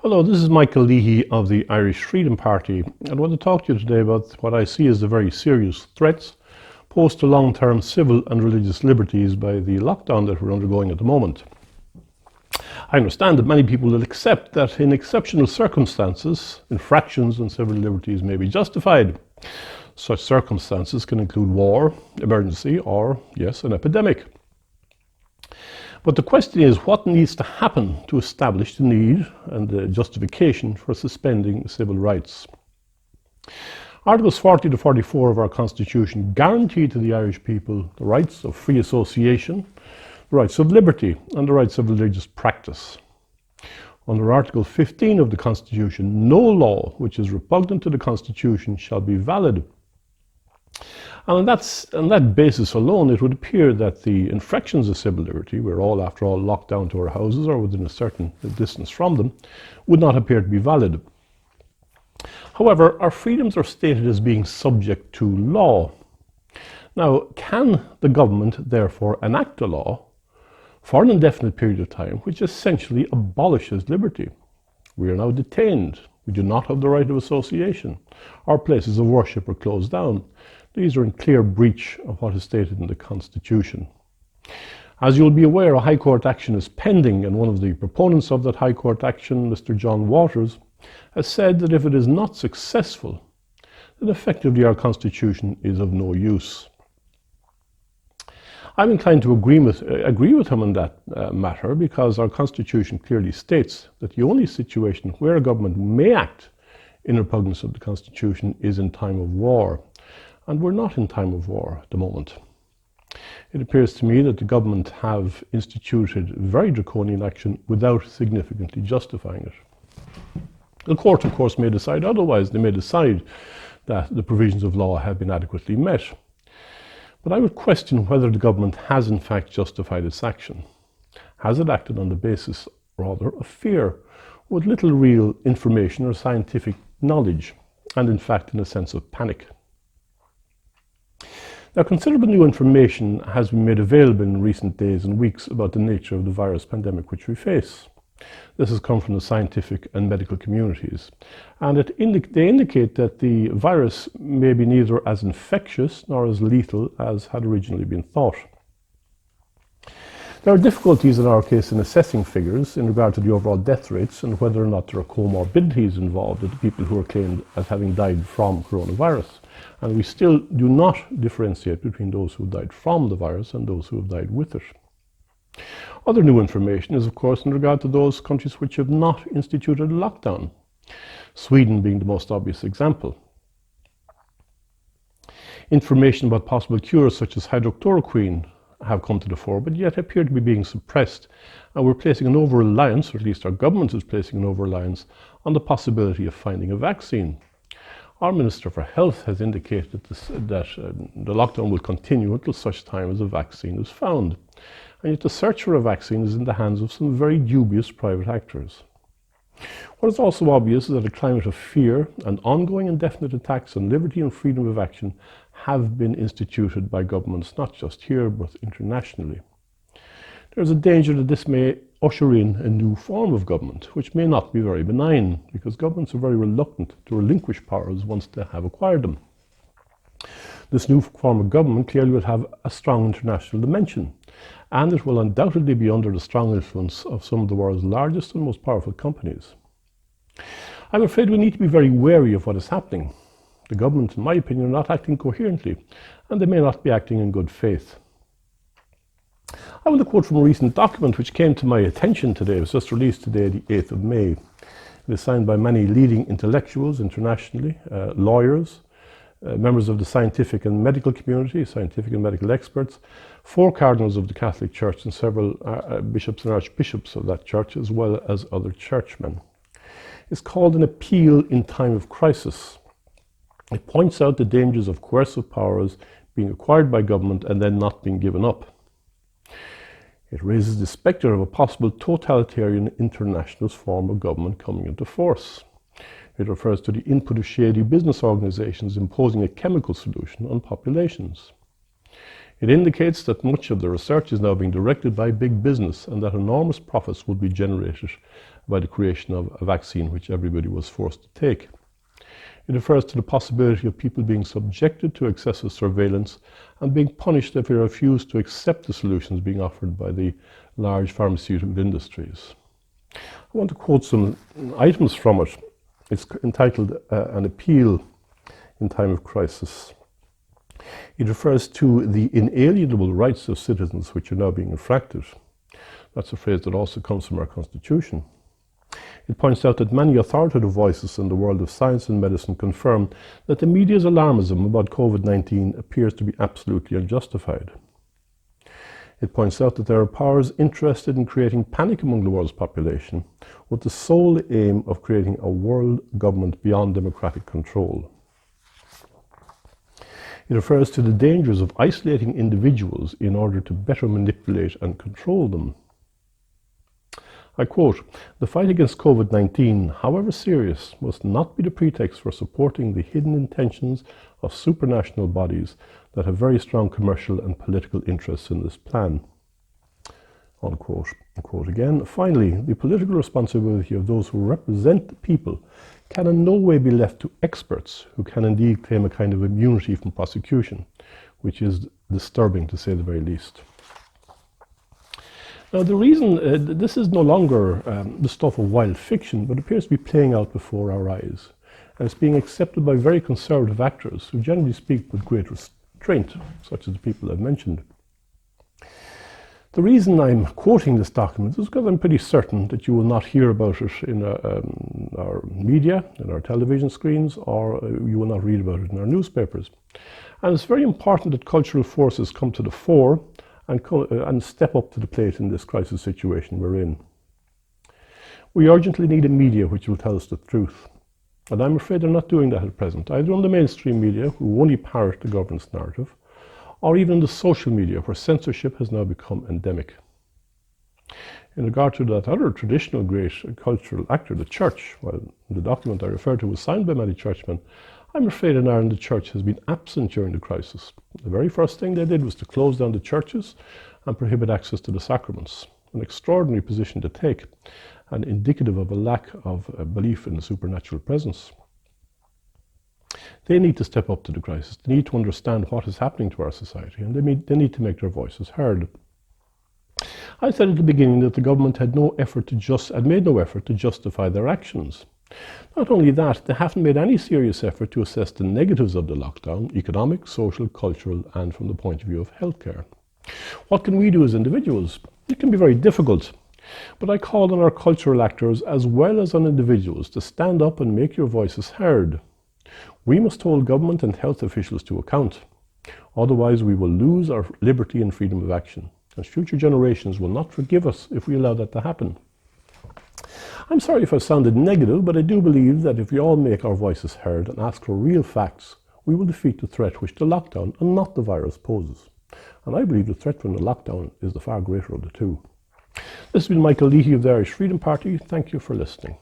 Hello, this is Michael Leahy of the Irish Freedom Party. I want to talk to you today about what I see as the very serious threats posed to long-term civil and religious liberties by the lockdown that we're undergoing at the moment. I understand that many people will accept that in exceptional circumstances, infractions on civil liberties may be justified. Such circumstances can include war, emergency, or, yes, an epidemic. But the question is, what needs to happen to establish the need and the justification for suspending civil rights? Articles 40 to 44 of our Constitution guarantee to the Irish people the rights of free association, the rights of liberty, and the rights of religious practice. Under Article 15 of the Constitution, no law which is repugnant to the Constitution shall be valid. And on that basis alone, it would appear that the infractions of civil liberty, we're all, after all, locked down to our houses or within a certain distance from them, would not appear to be valid. However, our freedoms are stated as being subject to law. Now, can the government therefore enact a law for an indefinite period of time which essentially abolishes liberty? We are now detained. We do not have the right of association. Our places of worship are closed down. These are in clear breach of what is stated in the Constitution. As you'll be aware, a High Court action is pending, and one of the proponents of that High Court action, Mr. John Waters, has said that if it is not successful, then effectively our Constitution is of no use. I'm inclined to agree with him on that matter, because our Constitution clearly states that the only situation where a government may act in repugnance of the Constitution is in time of war. And we're not in time of war at the moment. It appears to me that the government have instituted very draconian action without significantly justifying it. The court, of course, may decide otherwise. They may decide that the provisions of law have been adequately met. But I would question whether the government has in fact justified its action. Has it acted on the basis, rather, of fear, with little real information or scientific knowledge, and in fact in a sense of panic? Now, considerable new information has been made available in recent days and weeks about the nature of the virus pandemic which we face. This has come from the scientific and medical communities, and they indicate that the virus may be neither as infectious nor as lethal as had originally been thought. There are difficulties in our case in assessing figures in regard to the overall death rates and whether or not there are comorbidities involved with the people who are claimed as having died from coronavirus. And we still do not differentiate between those who died from the virus and those who have died with it. Other new information is, of course, in regard to those countries which have not instituted a lockdown, Sweden being the most obvious example. Information about possible cures such as hydroxychloroquine have come to the fore, but yet appear to be being suppressed, and we're placing an over-reliance, or at least our government is placing an over-reliance, on the possibility of finding a vaccine. Our Minister for Health has indicated that the lockdown will continue until such time as a vaccine is found. And yet the search for a vaccine is in the hands of some very dubious private actors. What is also obvious is that a climate of fear and ongoing indefinite attacks on liberty and freedom of action have been instituted by governments, not just here, but internationally. There's a danger that this may usher in a new form of government, which may not be very benign, because governments are very reluctant to relinquish powers once they have acquired them. This new form of government clearly will have a strong international dimension, and it will undoubtedly be under the strong influence of some of the world's largest and most powerful companies. I'm afraid we need to be very wary of what is happening. The government, in my opinion, are not acting coherently, and they may not be acting in good faith. I want to quote from a recent document which came to my attention today. It was just released today, the 8th of May. It is signed by many leading intellectuals internationally, lawyers, members of the scientific and medical community, scientific and medical experts, 4 cardinals of the Catholic Church and several bishops and archbishops of that church, as well as other churchmen. It's called An Appeal in Time of Crisis. It points out the dangers of coercive powers being acquired by government and then not being given up. It raises the spectre of a possible totalitarian internationalist form of government coming into force. It refers to the input of shady business organizations imposing a chemical solution on populations. It indicates that much of the research is now being directed by big business and that enormous profits would be generated by the creation of a vaccine which everybody was forced to take. It refers to the possibility of people being subjected to excessive surveillance and being punished if they refuse to accept the solutions being offered by the large pharmaceutical industries. I want to quote some items from it. It's entitled An Appeal in Time of Crisis. It refers to the inalienable rights of citizens which are now being infracted. That's a phrase that also comes from our Constitution. It points out that many authoritative voices in the world of science and medicine confirm that the media's alarmism about COVID-19 appears to be absolutely unjustified. It points out that there are powers interested in creating panic among the world's population with the sole aim of creating a world government beyond democratic control. It refers to the dangers of isolating individuals in order to better manipulate and control them. I quote, "The fight against COVID-19, however serious, must not be the pretext for supporting the hidden intentions of supranational bodies that have very strong commercial and political interests in this plan." Unquote. Quote again, "Finally, the political responsibility of those who represent the people can in no way be left to experts who can indeed claim a kind of immunity from prosecution, which is disturbing to say the very least." Now, the reason this is no longer the stuff of wild fiction, but appears to be playing out before our eyes, and it's being accepted by very conservative actors who generally speak with great restraint, such as the people I've mentioned. The reason I'm quoting this document is because I'm pretty certain that you will not hear about it in our media, in our television screens, or you will not read about it in our newspapers. And it's very important that cultural forces come to the fore and step up to the plate in this crisis situation we're in. We urgently need a media which will tell us the truth. And I'm afraid they're not doing that at present, either on the mainstream media, who only parrot the government's narrative, or even in the social media, where censorship has now become endemic. In regard to that other traditional great cultural actor, the church, while the document I referred to was signed by many churchmen, I'm afraid in Ireland the church has been absent during the crisis. The very first thing they did was to close down the churches and prohibit access to the sacraments. An extraordinary position to take, and indicative of a lack of belief in the supernatural presence. They need to step up to the crisis. They need to understand what is happening to our society, and they need to make their voices heard. I said at the beginning that the government had made no effort to justify their actions. Not only that, they haven't made any serious effort to assess the negatives of the lockdown, economic, social, cultural, and from the point of view of healthcare. What can we do as individuals? It can be very difficult, but I call on our cultural actors as well as on individuals to stand up and make your voices heard. We must hold government and health officials to account. Otherwise, we will lose our liberty and freedom of action, and future generations will not forgive us if we allow that to happen. I'm sorry if I sounded negative, but I do believe that if we all make our voices heard and ask for real facts, we will defeat the threat which the lockdown and not the virus poses. And I believe the threat from the lockdown is the far greater of the two. This has been Michael Leahy of the Irish Freedom Party. Thank you for listening.